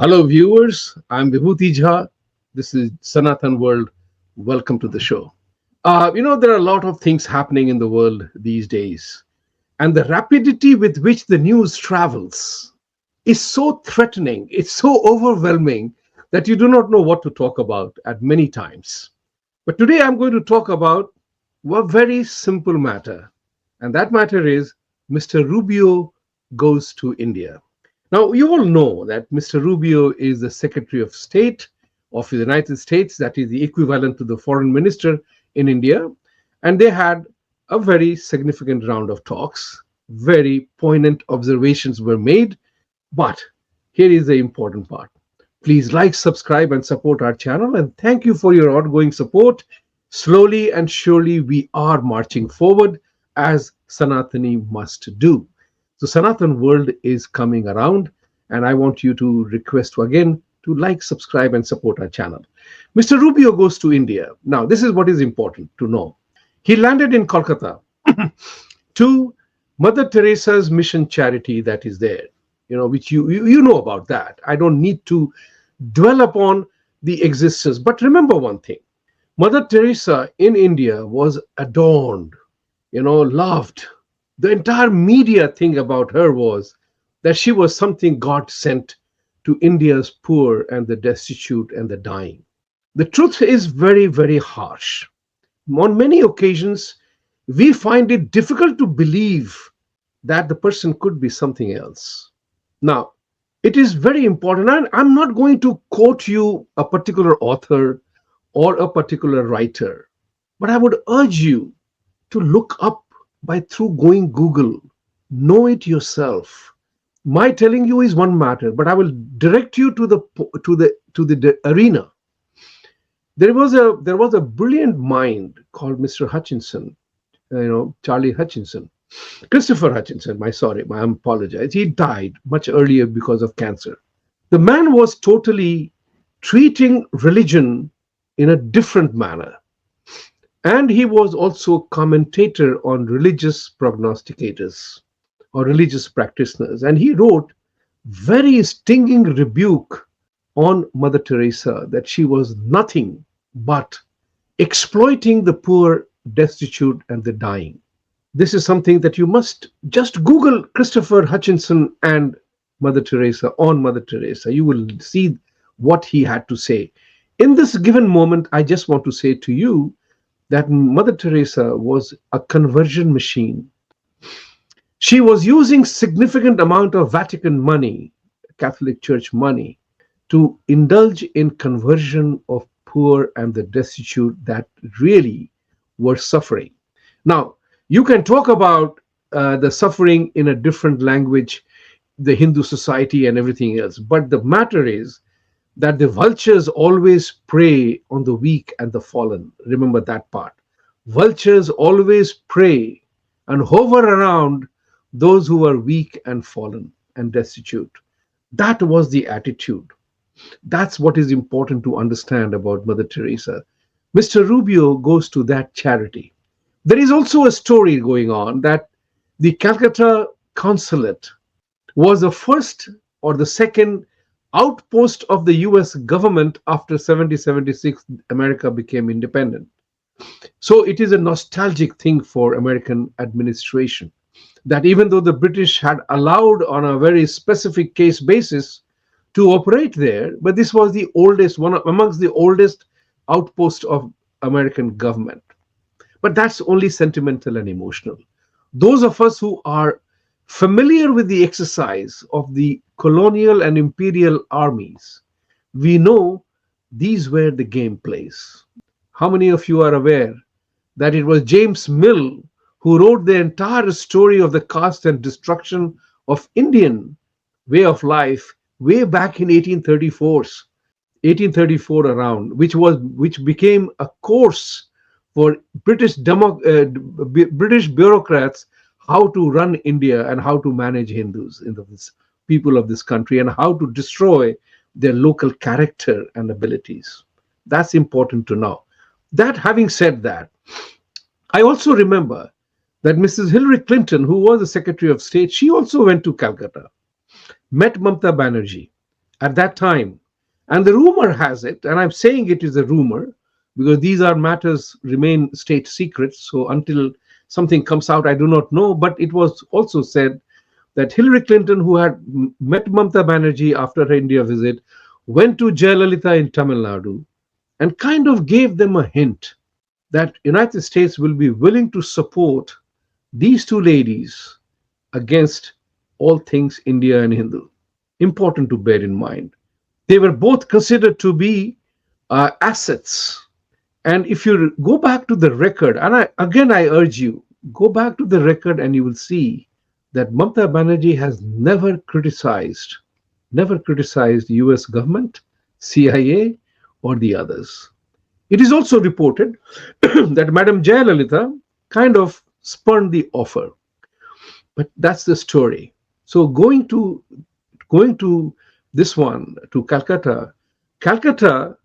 Hello, viewers. I'm Vibhuti Jha. This is Sanatan World. Welcome to the show. There are a lot of things happening in the world these days, and the rapidity with which the news travels is so threatening, it's so overwhelming that you do not know what to talk about at many times. But today I'm going to talk about a very simple matter, and that matter is Mr. Rubio goes to India. Now, you all know that Mr. Rubio is the Secretary of State of the United States, that is the equivalent to the foreign minister in India. And they had a very significant round of talks. Very poignant observations were made. But here is the important part. Please like, subscribe, and support our channel. And thank you for your ongoing support. Slowly and surely, we are marching forward as Sanatani must do. So Sanatan World is coming around, and I want you to request again to like, subscribe, and support our channel. Mr. Rubio goes to India. Now, this is what is important to know. He landed in Kolkata to Mother Teresa's mission charity that is there, which you know about that. I don't need to dwell upon the existence. But remember one thing. Mother Teresa in India was adorned, loved. The entire media thing about her was that she was something God sent to India's poor and the destitute and the dying. The truth is very, very harsh. On many occasions, we find it difficult to believe that the person could be something else. Now, it is very important, and I'm not going to quote you a particular author or a particular writer, but I would urge you to look up by through going Google, know it yourself. My telling you is one matter, but I will direct you to the arena. There was a brilliant mind called Mr. Hutchinson, Charlie Hutchinson, Christopher Hutchinson. I apologize. He died much earlier because of cancer. The man was totally treating religion in a different manner. And he was also commentator on religious prognosticators or religious practitioners. And he wrote very stinging rebuke on Mother Teresa that she was nothing but exploiting the poor, destitute, and the dying. This is something that you must just Google Christopher Hutchinson and Mother Teresa on Mother Teresa. You will see what he had to say. In this given moment, I just want to say to you that Mother Teresa was a conversion machine. She was using significant amount of Vatican money, Catholic Church money, to indulge in conversion of poor and the destitute that really were suffering. Now, you can talk about the suffering in a different language, the Hindu society and everything else, but the matter is that the vultures always prey on the weak and the fallen. Remember that part. Vultures always prey and hover around those who are weak and fallen and destitute. That was the attitude. That's what is important to understand about Mother Teresa. Mr. Rubio goes to that charity. There is also a story going on that the Calcutta consulate was the first or the second outpost of the US government after 1776 America became independent. So it is a nostalgic thing for American administration that even though the British had allowed on a very specific case basis to operate there, but this was the oldest, one amongst the oldest outposts of American government. But that's only sentimental and emotional. Those of us who are familiar with the exercise of the colonial and imperial armies, we know these were the game plays. How many of you are aware that it was James Mill who wrote the entire story of the caste and destruction of Indian way of life way back in 1834 around, which became a course for British bureaucrats how to run India and how to manage Hindus in this people of this country and how to destroy their local character and abilities. That's important to know. That having said that, I also remember that Mrs. Hillary Clinton, who was the Secretary of State, she also went to Calcutta, met Mamta Banerjee. at that time. And the rumor has it, and I'm saying it is a rumor because these are matters remain state secrets. So until something comes out, I do not know. But it was also said that Hillary Clinton, who had met Mamata Banerjee after her India visit, went to Jayalalitha in Tamil Nadu and kind of gave them a hint that United States will be willing to support these two ladies against all things India and Hindu. Important to bear in mind. They were both considered to be assets. And if you go back to the record, and I urge you, go back to the record and you will see that Mamata Banerjee has never criticized US government, CIA, or the others. It is also reported that Madam Jayalalitha kind of spurned the offer, but that's the story. So going to this one to Calcutta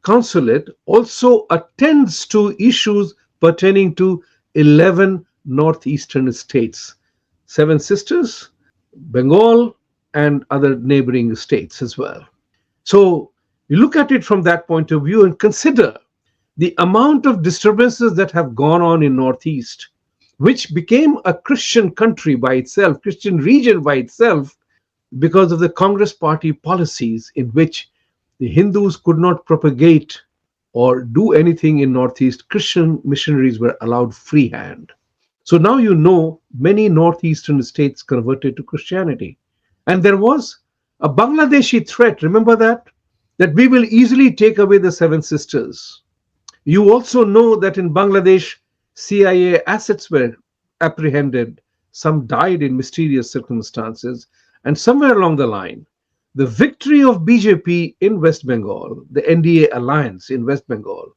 consulate also attends to issues pertaining to 11 northeastern states, seven sisters, Bengal, and other neighboring states as well. So you look at it from that point of view and consider the amount of disturbances that have gone on in Northeast, which became a Christian country by itself, Christian region by itself, because of the Congress party policies in which the Hindus could not propagate or do anything in Northeast. Christian missionaries were allowed free hand. So now you know many northeastern states converted to Christianity. And there was a Bangladeshi threat, remember that? That we will easily take away the seven sisters. You also know that in Bangladesh, CIA assets were apprehended. Some died in mysterious circumstances. And somewhere along the line, the victory of BJP in West Bengal, the NDA alliance in West Bengal,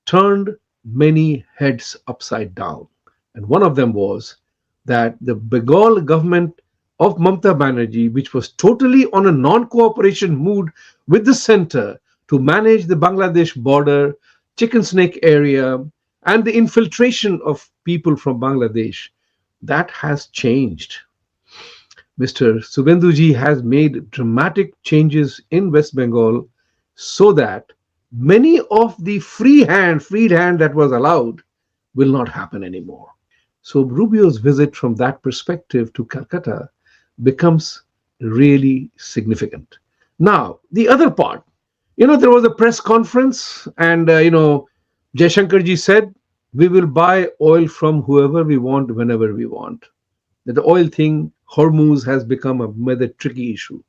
turned many heads upside down. And one of them was that the Bengal government of Mamata Banerjee, which was totally on a non cooperation mood with the center to manage the Bangladesh border, chicken snake area, and the infiltration of people from Bangladesh, that has changed. Mr. Subenduji has made dramatic changes in West Bengal so that many of the free hand that was allowed will not happen anymore. So Rubio's visit from that perspective to Calcutta becomes really significant. Now, the other part, there was a press conference and, Jaishankarji said, we will buy oil from whoever we want, whenever we want. That the oil thing, Hormuz, has become a rather tricky issue.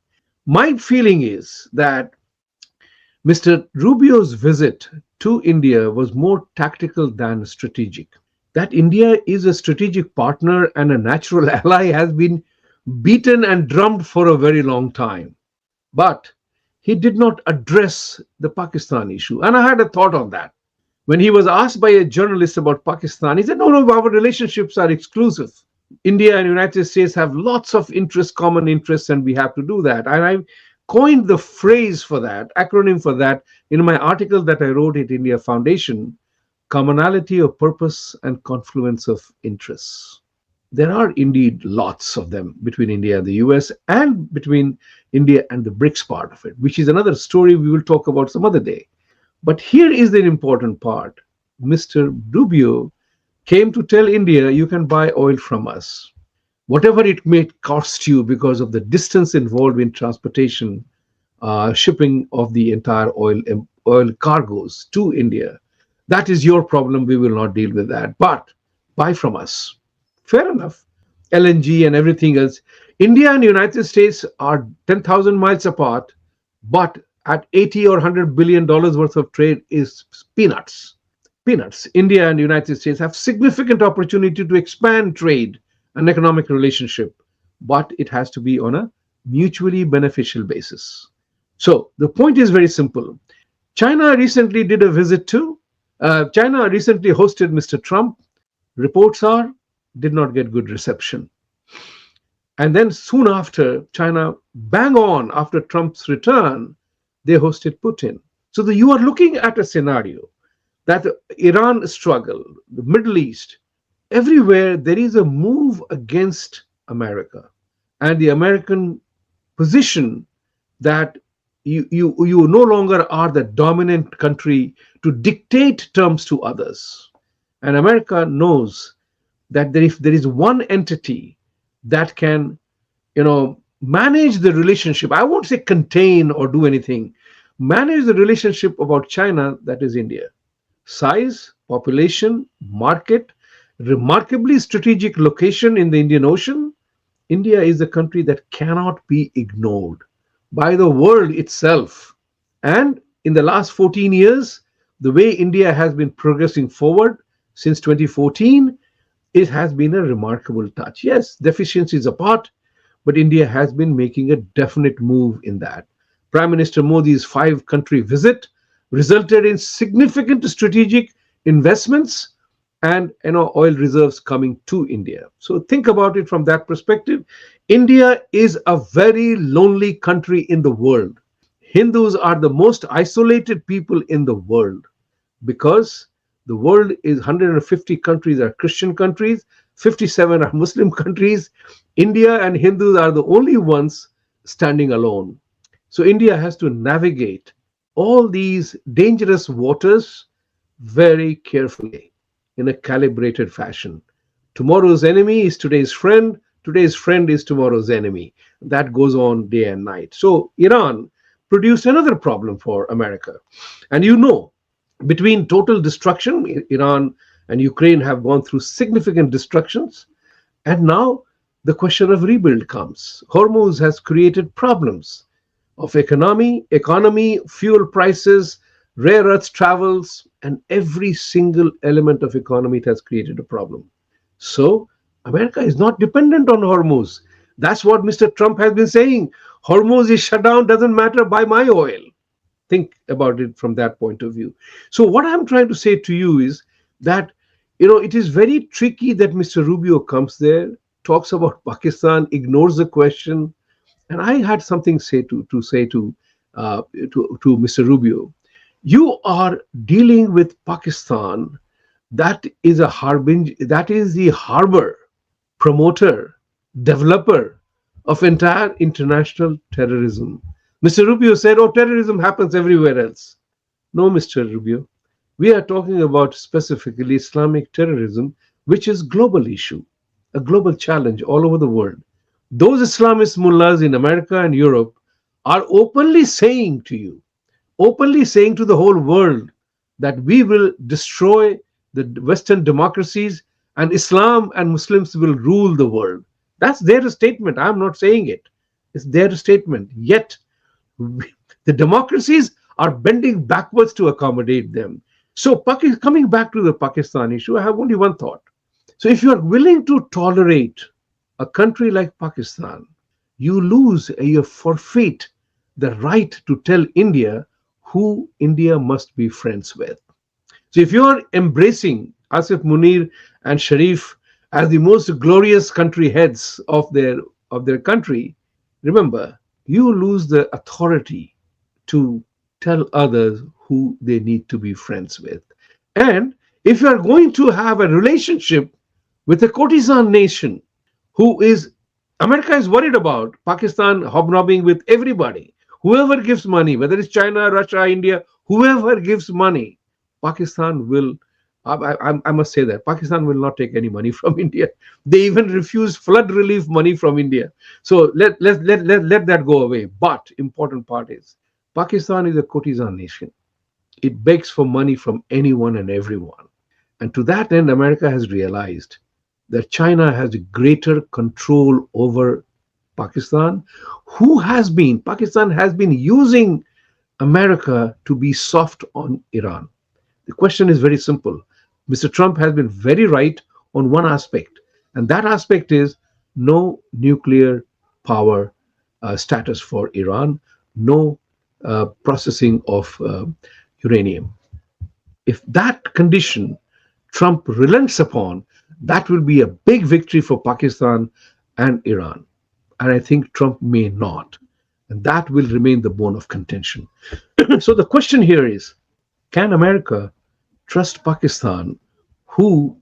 My feeling is that Mr. Rubio's visit to India was more tactical than strategic. That India is a strategic partner and a natural ally has been beaten and drummed for a very long time. But he did not address the Pakistan issue. And I had a thought on that. When he was asked by a journalist about Pakistan, he said, no, our relationships are exclusive. India and United States have lots of interests, common interests, and we have to do that. And I coined the phrase for that, acronym for that, in my article that I wrote at India Foundation, commonality of purpose and confluence of interests. There are indeed lots of them between India and the US and between India and the BRICS part of it, which is another story we will talk about some other day. But here is the important part. Mr. Rubio came to tell India, you can buy oil from us. Whatever it may cost you because of the distance involved in transportation, shipping of the entire oil cargoes to India, that is your problem. We will not deal with that. But buy from us. Fair enough. LNG and everything else. India and United States are 10,000 miles apart, but at 80 or $100 billion worth of trade is peanuts. Peanuts. India and United States have significant opportunity to expand trade and economic relationship, but it has to be on a mutually beneficial basis. So the point is very simple. China recently hosted Mr. Trump. Reports are did not get good reception. And then soon after, China, bang on after Trump's return, they hosted Putin. So you are looking at a scenario that the Iran struggle, the Middle East, everywhere there is a move against America and the American position that You no longer are the dominant country to dictate terms to others. And America knows that if there is one entity that can, manage the relationship, I won't say contain or do anything, manage the relationship about China, that is India. Size, population, market, remarkably strategic location in the Indian Ocean. India is a country that cannot be ignored by the world itself. And in the last 14 years, the way India has been progressing forward since 2014, it has been a remarkable touch. Yes, deficiencies apart, but India has been making a definite move in that. Prime Minister Modi's five-country visit resulted in significant strategic investments and oil reserves coming to India. So think about it from that perspective. India is a very lonely country in the world. Hindus are the most isolated people in the world because the world is 150 countries are Christian countries, 57 are Muslim countries. India and Hindus are the only ones standing alone. So India has to navigate all these dangerous waters very carefully in a calibrated fashion. Tomorrow's enemy is today's friend is tomorrow's enemy. That goes on day and night. So Iran produced another problem for America. And between total destruction, Iran and Ukraine have gone through significant destructions. And now the question of rebuild comes. Hormuz has created problems of economy, fuel prices, rare earth travels, and every single element of economy it has created a problem. So America is not dependent on Hormuz. That's what Mr. Trump has been saying. Hormuz is shut down, doesn't matter, buy my oil. Think about it from that point of view. So what I'm trying to say to you is that it is very tricky that Mr. Rubio comes there, talks about Pakistan, ignores the question, and I had something to Mr. Rubio. You are dealing with Pakistan, that is the harbor, promoter, developer of entire international terrorism. Mr. Rubio said, oh, terrorism happens everywhere else. No, Mr. Rubio. We are talking about specifically Islamic terrorism, which is global issue, a global challenge all over the world. Those Islamist mullahs in America and Europe are openly saying to the whole world that we will destroy the Western democracies and Islam and Muslims will rule the world. That's their statement. I'm not saying it. It's their statement. Yet, the democracies are bending backwards to accommodate them. So, coming back to the Pakistan issue, I have only one thought. So, if you are willing to tolerate a country like Pakistan, you forfeit the right to tell India who India must be friends with. So if you're embracing Asif Munir and Sharif as the most glorious country heads of their country, remember, you lose the authority to tell others who they need to be friends with. And if you are going to have a relationship with a courtesan nation who is America is worried about Pakistan hobnobbing with everybody. Whoever gives money, whether it's China, Russia, India, whoever gives money, Pakistan will, I must say that, Pakistan will not take any money from India. They even refuse flood relief money from India. So let that go away. But important part is, Pakistan is a courtesan nation. It begs for money from anyone and everyone. And to that end, America has realized that China has greater control over Pakistan, Pakistan has been using America to be soft on Iran. The question is very simple. Mr. Trump has been very right on one aspect, and that aspect is no nuclear power status for Iran, no processing of uranium. If that condition Trump relents upon, that will be a big victory for Pakistan and Iran. And I think Trump may not. And that will remain the bone of contention. So the question here is, can America trust Pakistan, who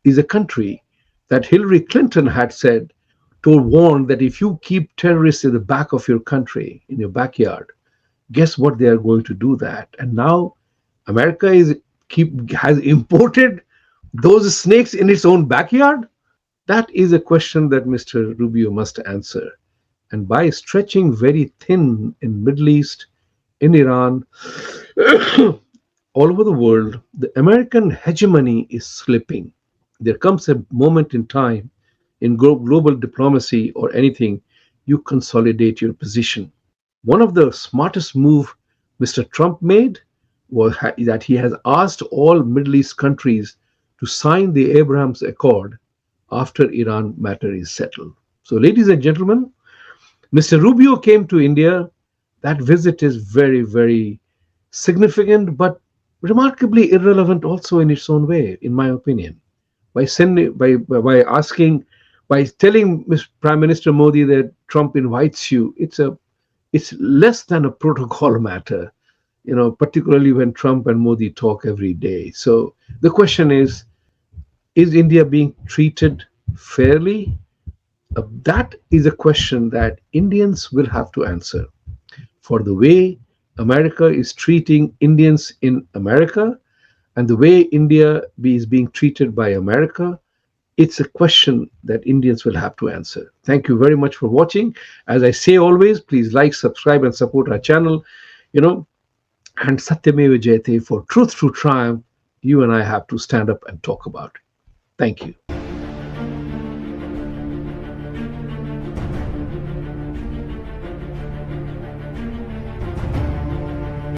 is a country that Hillary Clinton had said, to warn that if you keep terrorists in the back of your country, in your backyard, Guess what? They are going to do that. And now America is keep has imported those snakes in its own backyard. That is a question that Mr. Rubio must answer. And by stretching very thin in Middle East, in Iran, all over the world, the American hegemony is slipping. There comes a moment in time in global diplomacy or anything, you consolidate your position. One of the smartest move Mr. Trump made was that he has asked all Middle East countries to sign the Abraham's Accord after Iran matter is settled. So, ladies and gentlemen, Mr. Rubio came to India. That visit is very, very significant, but remarkably irrelevant also in its own way, in my opinion. By asking, by telling Prime Minister Modi that Trump invites you, it's less than a protocol matter, particularly when Trump and Modi talk every day. So the question is India being treated fairly? That is a question that Indians will have to answer for the way America is treating Indians in America and the way India is being treated by America. It's a question that Indians will have to answer. Thank you very much for watching. As I say always, please like, subscribe, and support our channel. You know, and Satyameva Jayate, for truth to triumph, you and I have to stand up and talk about it. Thank you.